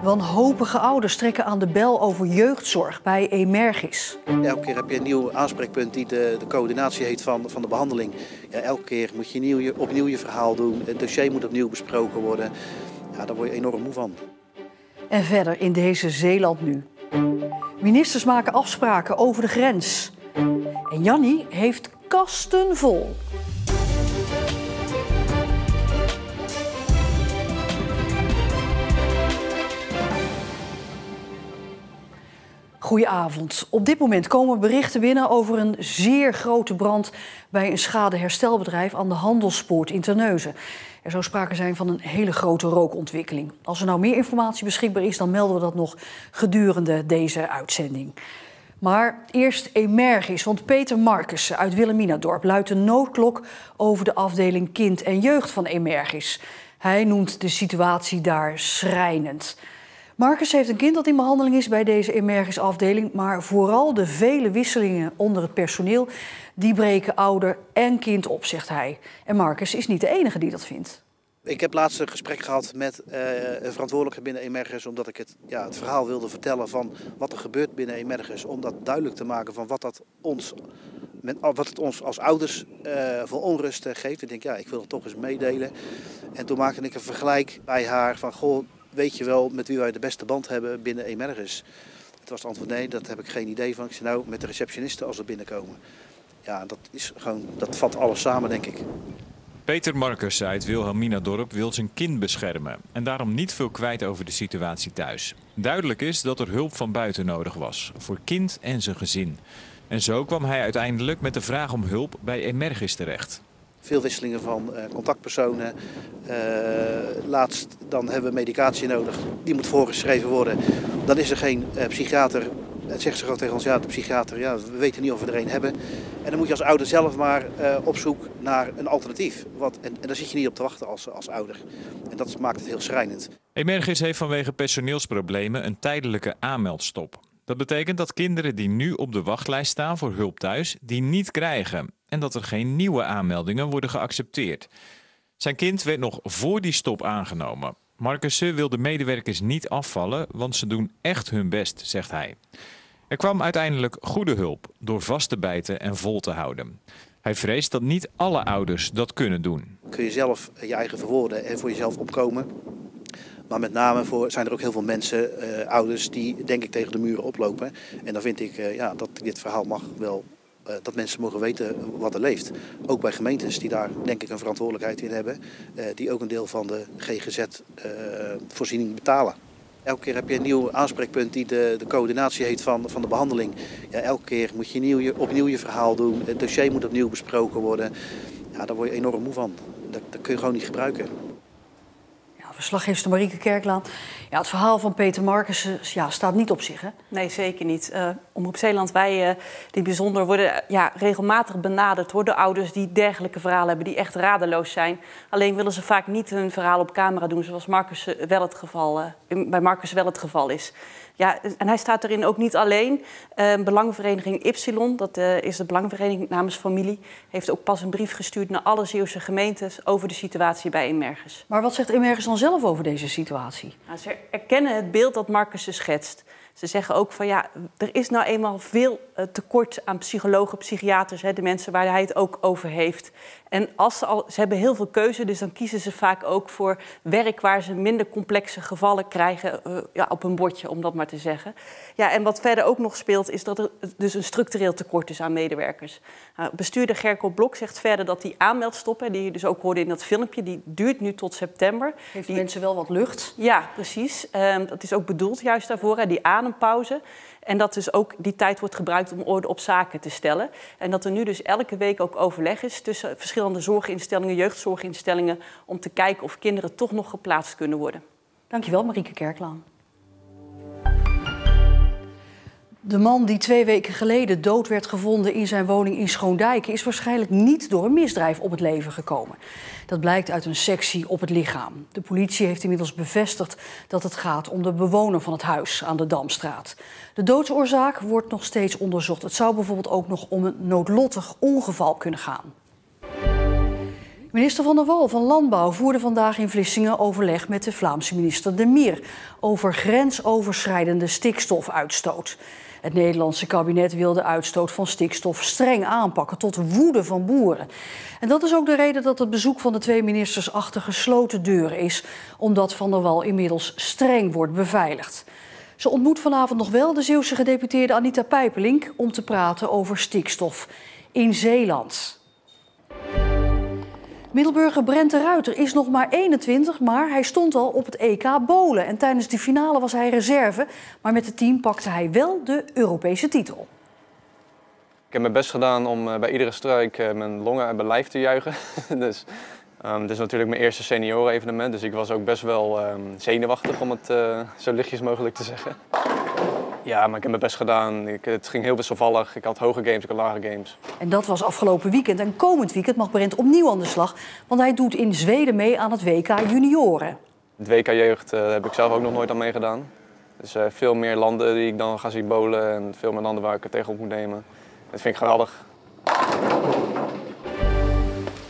Wanhopige ouders trekken aan de bel over jeugdzorg bij Emergis. Elke keer heb je een nieuw aanspreekpunt die de coördinatie heeft van de behandeling. Ja, elke keer moet je opnieuw je verhaal doen. Het dossier moet opnieuw besproken worden. Ja, daar word je enorm moe van. En verder in deze Zeeland nu. Ministers maken afspraken over de grens. En Jannie heeft kasten vol. Goedenavond. Op dit moment komen berichten binnen over een zeer grote brand bij een schadeherstelbedrijf aan de Handelspoort in Terneuzen. Er zou sprake zijn van een hele grote rookontwikkeling. Als er nou meer informatie beschikbaar is, dan melden we dat nog gedurende deze uitzending. Maar eerst Emergis, want Peter Markussen uit Wilhelminadorp luidt de noodklok over de afdeling kind en jeugd van Emergis. Hij noemt de situatie daar schrijnend. Marcus heeft een kind dat in behandeling is bij deze Emergis-afdeling, maar vooral de vele wisselingen onder het personeel, die breken ouder en kind op, zegt hij. En Marcus is niet de enige die dat vindt. Ik heb laatst een gesprek gehad met een verantwoordelijke binnen Emergis, omdat ik het verhaal wilde vertellen van wat er gebeurt binnen Emergis, om dat duidelijk te maken van wat het ons als ouders voor onrust geeft. Ik denk, ik wil het toch eens meedelen. En toen maakte ik een vergelijk bij haar van, goh, weet je wel met wie wij de beste band hebben binnen Emergis? Het was het antwoord nee, dat heb ik geen idee van. Ik zei nou, met de receptionisten als we binnenkomen. Ja, dat vat alles samen, denk ik. Peter Markussen uit Wilhelminadorp wil zijn kind beschermen en daarom niet veel kwijt over de situatie thuis. Duidelijk is dat er hulp van buiten nodig was, voor kind en zijn gezin. En zo kwam hij uiteindelijk met de vraag om hulp bij Emergis terecht. Veel wisselingen van contactpersonen. Laatst dan hebben we medicatie nodig. Die moet voorgeschreven worden. Dan is er geen psychiater. Het zegt ze gewoon tegen ons, de psychiater, we weten niet of we er een hebben. En dan moet je als ouder zelf maar op zoek naar een alternatief. En daar zit je niet op te wachten als ouder. En dat maakt het heel schrijnend. Emergis heeft vanwege personeelsproblemen een tijdelijke aanmeldstop. Dat betekent dat kinderen die nu op de wachtlijst staan voor hulp thuis, die niet krijgen. En dat er geen nieuwe aanmeldingen worden geaccepteerd. Zijn kind werd nog voor die stop aangenomen. Markussen wil de medewerkers niet afvallen, want ze doen echt hun best, zegt hij. Er kwam uiteindelijk goede hulp door vast te bijten en vol te houden. Hij vreest dat niet alle ouders dat kunnen doen. Kun je zelf je eigen verwoorden en voor jezelf opkomen. Maar met name zijn er ook heel veel mensen, ouders, die denk ik tegen de muren oplopen. En dan vind ik dat dit verhaal mag wel, dat mensen mogen weten wat er leeft. Ook bij gemeentes die daar denk ik een verantwoordelijkheid in hebben. Die ook een deel van de GGZ-voorziening betalen. Elke keer heb je een nieuw aanspreekpunt die de coördinatie heeft van de behandeling. Ja, elke keer moet je opnieuw je verhaal doen. Het dossier moet opnieuw besproken worden. Ja, daar word je enorm moe van. Dat kun je gewoon niet gebruiken. Verslaggeefster Marieke Kerklaan. Ja, het verhaal van Peter Markussen staat niet op zich, hè? Nee, zeker niet. Omroep Zeeland, wij die bijzonder worden regelmatig benaderd door de ouders die dergelijke verhalen hebben, die echt radeloos zijn. Alleen willen ze vaak niet hun verhaal op camera doen, zoals bij Markussen wel het geval is. Ja, en hij staat erin ook niet alleen. Belangenvereniging Ypsilon, dat is de belangenvereniging namens familie, heeft ook pas een brief gestuurd naar alle Zeeuwse gemeentes over de situatie bij Emergis. Maar wat zegt Emergis dan zelf over deze situatie? Nou, ze erkennen het beeld dat Markussen schetst. Ze zeggen ook van er is nou eenmaal veel tekort aan psychologen, psychiaters, de mensen waar hij het ook over heeft. En ze hebben heel veel keuze, dus dan kiezen ze vaak ook voor werk waar ze minder complexe gevallen krijgen op een bordje, om dat maar te zeggen. Ja, en wat verder ook nog speelt, is dat er dus een structureel tekort is aan medewerkers. Bestuurder Gerco Blok zegt verder dat die aanmeldstop, die je dus ook hoorde in dat filmpje, die duurt nu tot september. Geeft mensen wel wat lucht? Ja, precies. Dat is ook bedoeld juist daarvoor, die adempauze. En dat dus ook die tijd wordt gebruikt om orde op zaken te stellen. En dat er nu dus elke week ook overleg is tussen verschillende zorginstellingen, jeugdzorginstellingen, om te kijken of kinderen toch nog geplaatst kunnen worden. Dankjewel, Marieke Kerklaan. De man die 2 weken geleden dood werd gevonden in zijn woning in Schoondijken is waarschijnlijk niet door een misdrijf om het leven gekomen. Dat blijkt uit een sectie op het lichaam. De politie heeft inmiddels bevestigd dat het gaat om de bewoner van het huis aan de Damstraat. De doodsoorzaak wordt nog steeds onderzocht. Het zou bijvoorbeeld ook nog om een noodlottig ongeval kunnen gaan. Minister Van der Wal van Landbouw voerde vandaag in Vlissingen overleg met de Vlaamse minister De Mier over grensoverschrijdende stikstofuitstoot. Het Nederlandse kabinet wil de uitstoot van stikstof streng aanpakken, tot woede van boeren. En dat is ook de reden dat het bezoek van de twee ministers achter gesloten deuren is, omdat Van der Wal inmiddels streng wordt beveiligd. Ze ontmoet vanavond nog wel de Zeeuwse gedeputeerde Anita Pijpelink om te praten over stikstof in Zeeland. Middelburger Brent de Ruiter is nog maar 21, maar hij stond al op het EK bowlen. En tijdens de finale was hij reserve, maar met het team pakte hij wel de Europese titel. Ik heb mijn best gedaan om bij iedere strijk mijn longen en mijn lijf te juichen. Dus, het is natuurlijk mijn eerste senioren-evenement, dus ik was ook best wel zenuwachtig om het zo lichtjes mogelijk te zeggen. Ja, maar ik heb mijn best gedaan. Het ging heel wisselvallig. Ik had hoge games, ik had lage games. En dat was afgelopen weekend. En komend weekend mag Brent opnieuw aan de slag, want hij doet in Zweden mee aan het WK Junioren. Het WK Jeugd heb ik zelf ook nog nooit aan meegedaan. Dus veel meer landen die ik dan ga zien bowlen en veel meer landen waar ik het tegen op moet nemen. Dat vind ik geweldig.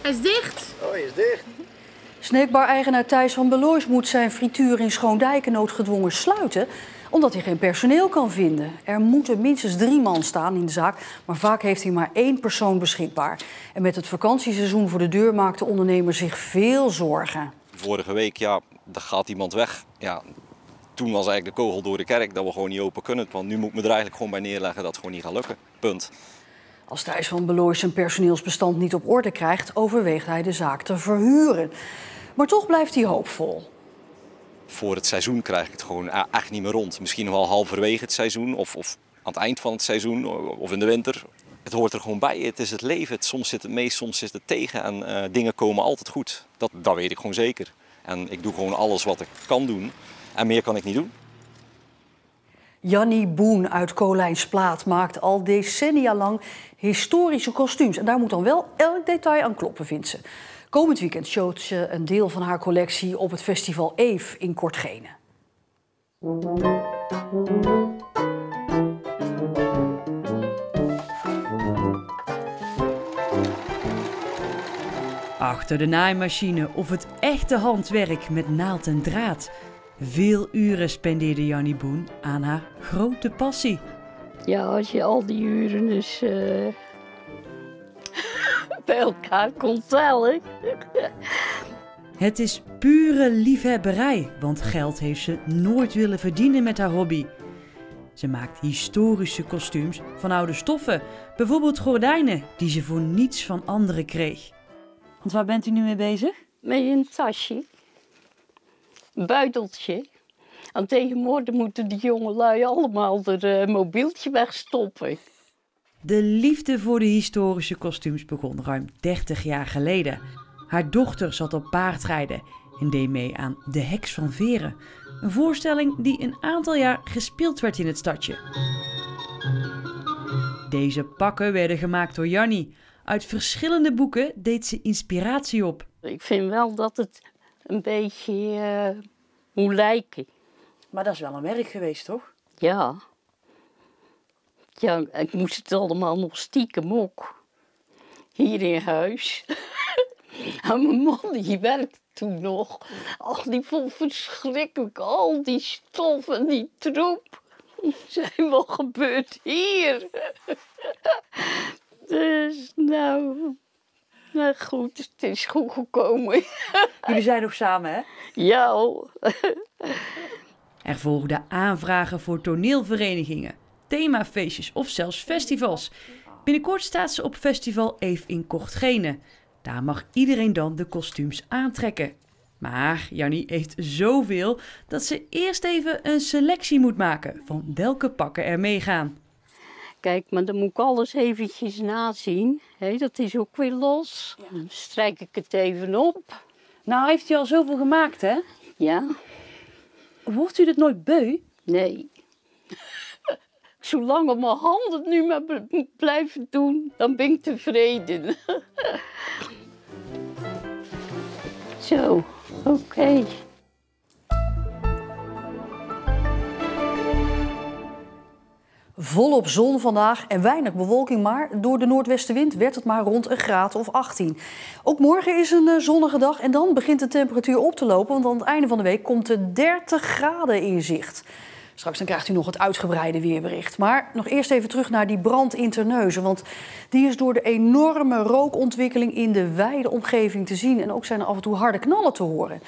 Hij is dicht. Oh, hij is dicht. Snackbar-eigenaar Thijs van Belois moet zijn frituur in Schoondijk noodgedwongen sluiten, omdat hij geen personeel kan vinden. Er moeten minstens 3 man staan in de zaak, maar vaak heeft hij maar 1 persoon beschikbaar. En met het vakantieseizoen voor de deur maakt de ondernemer zich veel zorgen. Vorige week, ja, daar gaat iemand weg. Ja, toen was eigenlijk de kogel door de kerk dat we gewoon niet open kunnen. Want nu moet ik me er eigenlijk gewoon bij neerleggen dat het gewoon niet gaat lukken. Punt. Als Thijs van Belois zijn personeelsbestand niet op orde krijgt, overweegt hij de zaak te verhuren. Maar toch blijft hij hoopvol. Voor het seizoen krijg ik het gewoon echt niet meer rond. Misschien nog wel halverwege het seizoen of aan het eind van het seizoen of in de winter. Het hoort er gewoon bij. Het is het leven. Soms zit het mee, soms zit het tegen. En dingen komen altijd goed. Dat weet ik gewoon zeker. En ik doe gewoon alles wat ik kan doen. En meer kan ik niet doen. Jannie Boen uit Kolijnsplaat maakt al decennia lang historische kostuums. En daar moet dan wel elk detail aan kloppen, vindt ze. Komend weekend showt ze een deel van haar collectie op het festival Eve in Kortgene. Achter de naaimachine of het echte handwerk met naald en draad. Veel uren spendeerde Jannie Boen aan haar grote passie. Ja, als je al die uren dus bij elkaar kon tellen. Het is pure liefhebberij, want geld heeft ze nooit willen verdienen met haar hobby. Ze maakt historische kostuums van oude stoffen, bijvoorbeeld gordijnen die ze voor niets van anderen kreeg. Want waar bent u nu mee bezig? Met een tasje, een buideltje. En tegenwoordig moeten die jongelui allemaal er mobieltje wegstoppen. De liefde voor de historische kostuums begon ruim 30 jaar geleden. Haar dochter zat op paardrijden en deed mee aan De Heks van Veren. Een voorstelling die een aantal jaar gespeeld werd in het stadje. Deze pakken werden gemaakt door Jannie. Uit verschillende boeken deed ze inspiratie op. Ik vind wel dat het een beetje moet lijken. Maar dat is wel een werk geweest, toch? Ja. Ja, ik moest het allemaal nog stiekem ook. Hier in huis. En mijn man die werkte toen nog. Ach, die vond verschrikkelijk al die stof en die troep. Zei, wat gebeurt hier? Dus nou goed, het is goed gekomen. Jullie zijn nog samen, hè? Ja hoor. Er volgden aanvragen voor toneelverenigingen, themafeestjes of zelfs festivals. Binnenkort staat ze op festival Eve in Kortgene. Daar mag iedereen dan de kostuums aantrekken. Maar Jannie heeft zoveel dat ze eerst even een selectie moet maken van welke pakken er meegaan. Kijk, maar dan moet ik alles eventjes nazien. Dat is ook weer los. Ja. Dan strijk ik het even op. Nou, heeft u al zoveel gemaakt, hè? Ja. Wordt u dit nooit beu? Nee. Zolang mijn hand het nu maar blijven doen, dan ben ik tevreden. Zo, oké. Volop zon vandaag en weinig bewolking, maar door de noordwestenwind werd het maar rond een graad of 18. Ook morgen is een zonnige dag en dan begint de temperatuur op te lopen, want aan het einde van de week komt de 30 graden in zicht. Straks dan krijgt u nog het uitgebreide weerbericht. Maar nog eerst even terug naar die brand in Terneuzen, want die is door de enorme rookontwikkeling in de wijde omgeving te zien en ook zijn er af en toe harde knallen te horen.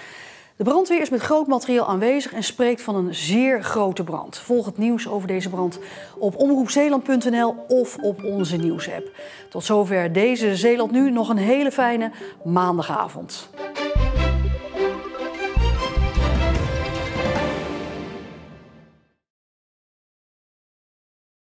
De brandweer is met groot materieel aanwezig en spreekt van een zeer grote brand. Volg het nieuws over deze brand op omroepzeeland.nl of op onze nieuwsapp. Tot zover deze Zeeland Nu. Nog een hele fijne maandagavond.